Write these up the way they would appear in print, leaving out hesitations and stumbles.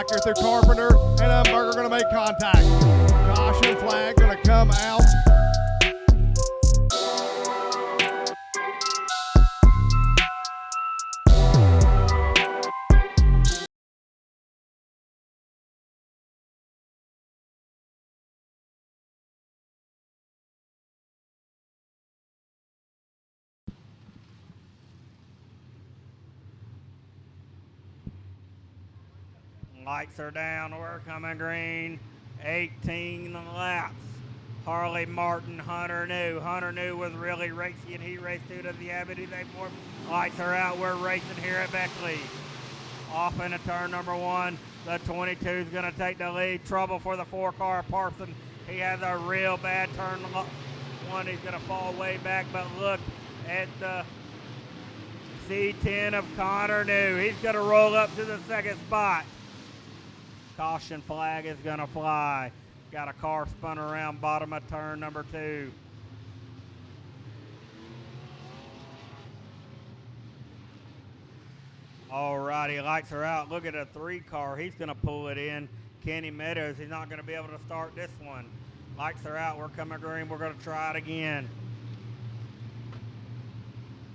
back here through Carpenter, and Umberger going to make contact. Caution flag going to come out. Lights are down, we're coming green, 18 laps. Harley Martin, Hunter New. Hunter New was really racing, and he raced through to the Avenue. Lights are out, we're racing here at Beckley. Off into turn number one, the 22 is gonna take the lead. Trouble for the 4-car Parson. He has a real bad turn one, he's gonna fall way back, but look at the C10 of Connor New. He's gonna roll up to the second spot. Caution flag is gonna fly. Got a car spun around bottom of turn number 2. Alrighty, lights are out. Look at a 3-car. He's gonna pull it in. Kenny Meadows, he's not gonna be able to start this one. Lights are out, we're coming green. We're gonna try it again.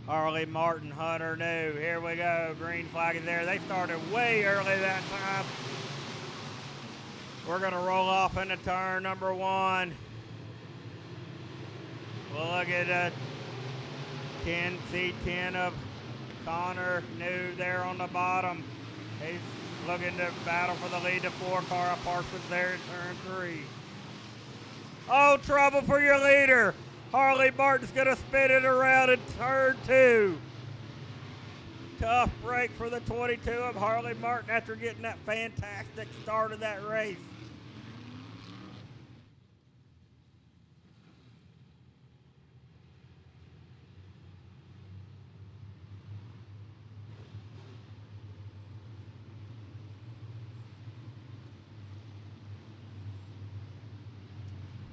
Harley Martin, Hunter New. Here we go, green flag is there. They started way early that time. We're gonna roll off into turn number 1. We'll look at C10 of Connor New there on the bottom. He's looking to battle for the lead. The 4-car Parsons there in turn 3. Oh, trouble for your leader. Harley Martin's gonna spin it around in turn 2. Tough break for the 22 of Harley Martin after getting that fantastic start of that race.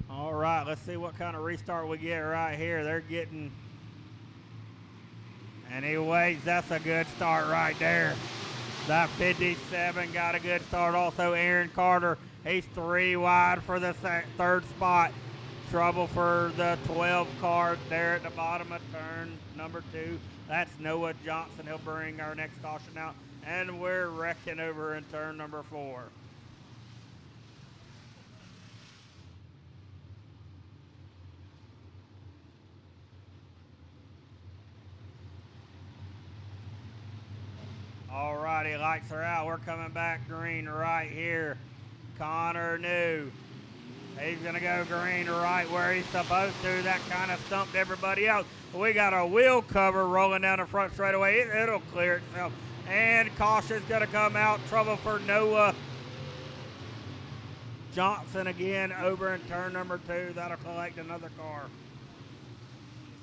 All right, let's see what kind of restart we get right here. They're getting, anyways, that's a good start right there. That 57 got a good start. Also, Aaron Carter, he's 3 wide for the 3rd spot. Trouble for the 12 car there at the bottom of turn number 2. That's Noah Johnson. He'll bring our next caution out. And we're wrecking over in turn number 4. Alrighty, lights are out. We're coming back green right here. Connor New. He's gonna go green right where he's supposed to. That kind of stumped everybody else. We got a wheel cover rolling down the front straightaway. It'll clear itself. And caution's gonna come out. Trouble for Noah Johnson again over in turn number 2. That'll collect another car.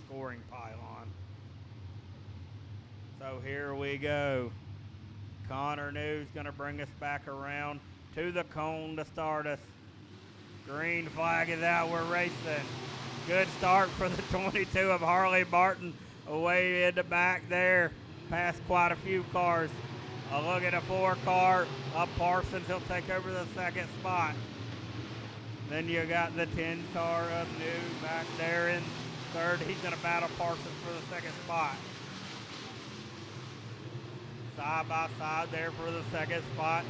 Scoring pylon. So here we go. Connor New's going to bring us back around to the cone to start us. Green flag is out. We're racing. Good start for the 22 of Harley Martin. Away in the back there. Past quite a few cars. A look at a 4-car of Parsons. He'll take over the 2nd spot. Then you got the 10-car of New back there in 3rd. He's going to battle Parsons for the 2nd spot. Side by side there for the 2nd spot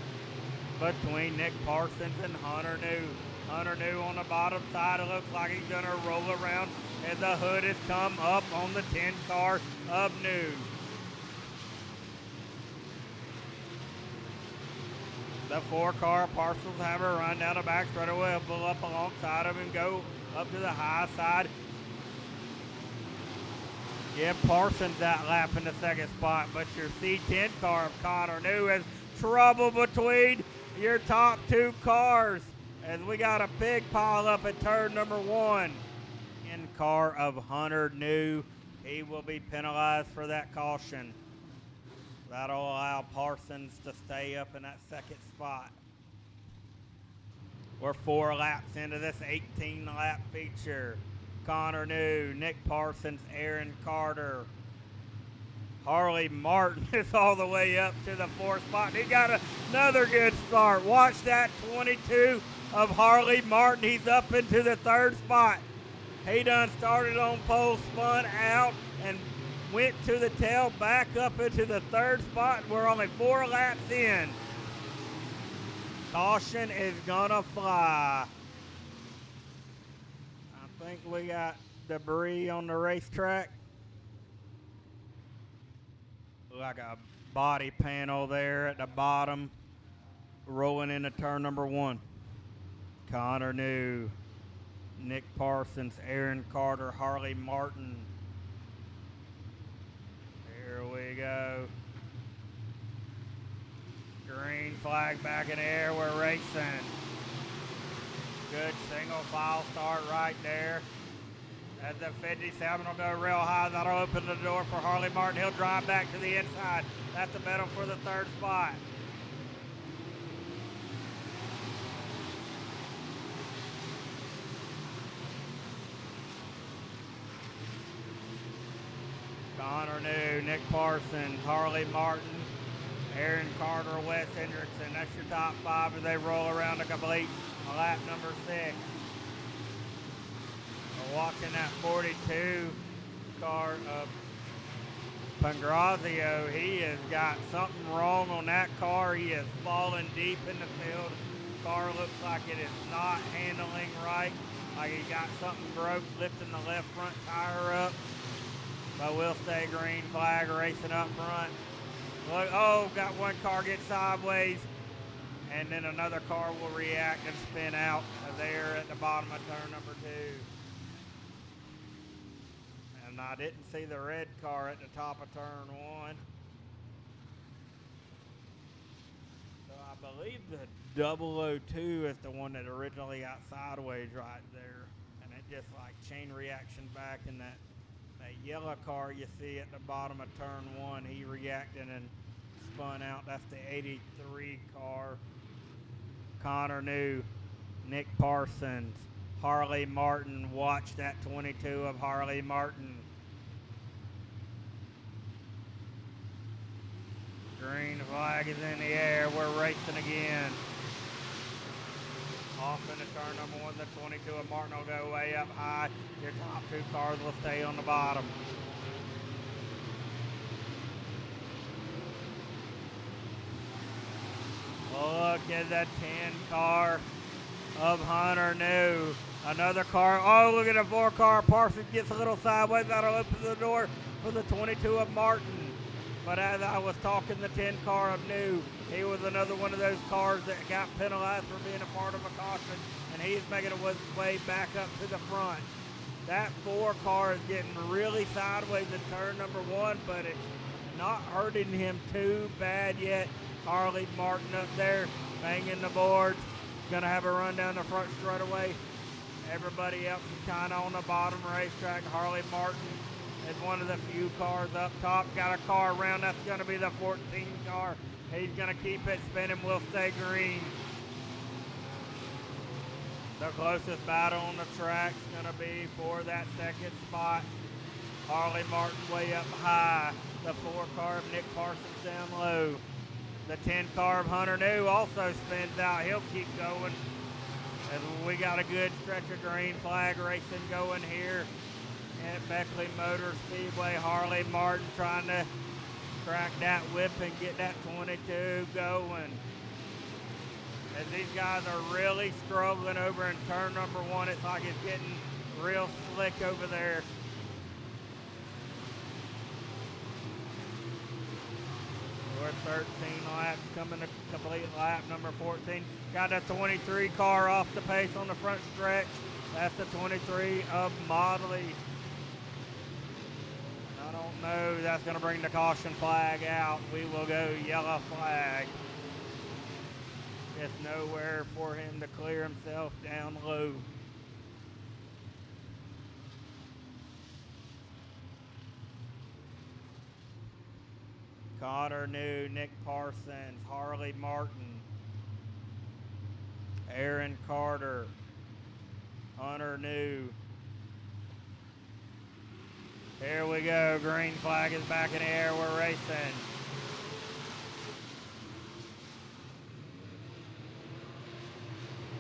between Nick Parsons and Hunter New. Hunter New on the bottom side. It looks like he's going to roll around as the hood has come up on the 10-car of New. The 4-car Parsons have a run down the back straightaway. Will pull up alongside him and go up to the high side. Give Parsons that lap in the 2nd spot, but your C10 car of Connor New has trouble between your top 2 cars as we got a big pile up at turn number 1. In car of Hunter New, he will be penalized for that caution. That'll allow Parsons to stay up in that 2nd spot. We're 4 laps into this 18-lap feature. Connor New, Nick Parsons, Aaron Carter. Harley Martin is all the way up to the 4th spot. He got another good start. Watch that 22 of Harley Martin. He's up into the 3rd spot. He done started on pole, spun out, and went to the tail, back up into the 3rd spot. We're only 4 laps in. Caution is gonna fly. I think we got debris on the racetrack. Like a body panel there at the bottom, rolling into turn number 1. Connor New, Nick Parsons, Aaron Carter, Harley Martin. Here we go. Green flag back in the air, we're racing. Good single file start right there. As the 57 will go real high, that'll open the door for Harley Martin. He'll drive back to the inside. That's the battle for the 3rd spot. Connor New, Nick Parsons, Harley Martin, Aaron Carter, Wes Hendrickson. That's your top 5 as they roll around to complete lap number 6. Watching that 42 car of Pangrazio, he has got something wrong on that car. He is falling deep in the field. The car looks like it is not handling right. Like he got something broke, lifting the left front tire up. But we'll stay green flag racing up front. Look, oh, got one car get sideways, and then another car will react and spin out there at the bottom of turn number 2. And I didn't see the red car at the top of turn 1. So I believe the 002 is the one that originally got sideways right there. And it just like chain reaction back in that yellow car you see at the bottom of turn 1. He reacted and spun out. That's the 83 car. Connor New, Nick Parsons, Harley Martin. Watch that 22 of Harley Martin. Green flag is in the air. We're racing again. Off into turn number 1. The 22 of Martin will go way up high. Your top 2 cars will stay on the bottom. Look at that 10 car of Hunter New. Another car. Oh, look at the 4 car. Parsons gets a little sideways. That'll open the door for the 22 of Martin. But as I was talking, the 10 car of New, he was another one of those cars that got penalized for being a part of a caution, and he's making his way back up to the front. That 4 car is getting really sideways in turn number 1, but it's not hurting him too bad yet. Harley Martin up there, banging the boards. Gonna have a run down the front straightaway. Everybody else is kind of on the bottom racetrack. Harley Martin is one of the few cars up top. Got a car around. That's going to be the 14 car. He's going to keep it spinning. We'll stay green. The closest battle on the track is going to be for that 2nd spot. Harley Martin way up high. The 4 car of Nick Parsons down low. The 10 car of Hunter New also spins out. He'll keep going. And we got a good stretch of green flag racing going here at Beckley Motor Speedway. Harley Martin trying to crack that whip and get that 22 going. As these guys are really struggling over in turn number 1. It's like it's getting real slick over there. We're 13 laps, coming to complete lap number 14. Got a 23 car off the pace on the front stretch. That's the 23 of Modley. I don't know, that's going to bring the caution flag out. We will go yellow flag. Just nowhere for him to clear himself down low. Connor New, Nick Parsons, Harley Martin, Aaron Carter, Hunter New, Here we go. Green flag is back in the air. We're racing.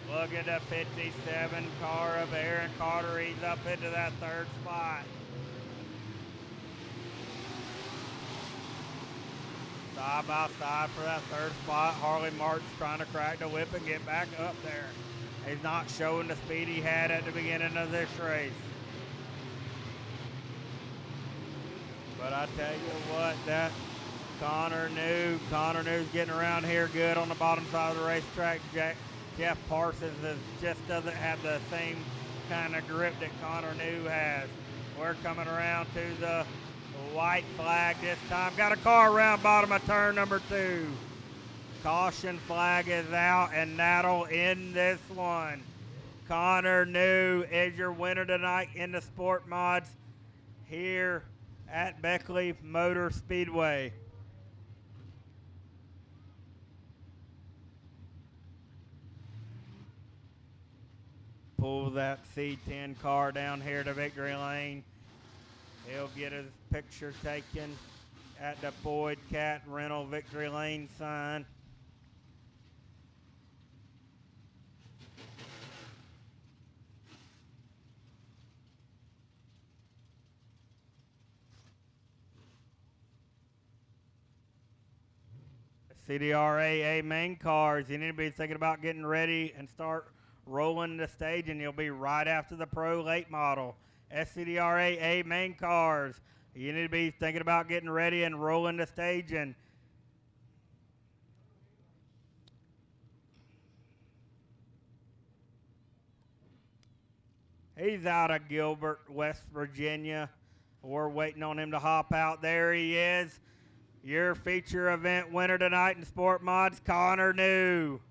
Look at the 57 car of Aaron Carter. He's up into that third spot. Side by side for that third spot. Harley Martin's trying to crack the whip and get back up there. He's not showing the speed he had at the beginning of this race. But I tell you what, that Connor New's getting around here good on the bottom side of the racetrack. Jeff Parsons just doesn't have the same kind of grip that Connor New has. We're coming around to the white flag this time. Got a car around bottom of turn number 2. Caution flag is out, and that'll end this one. Connor New is your winner tonight in the Sport Mods here at Beckley Motor Speedway. Pull that C10 car down here to victory lane. He'll get his picture taken at the Boyd Cat Rental victory lane sign. CDRA main cars, you need to be thinking about getting ready and start rolling the stage, and you'll be right after the Pro late model. SCDRA main cars, you need to be thinking about getting ready and rolling the stage. And he's out of Gilbert, West Virginia. We're waiting on him to hop out. There he is. Your feature event winner tonight in Sport Mods, Connor New.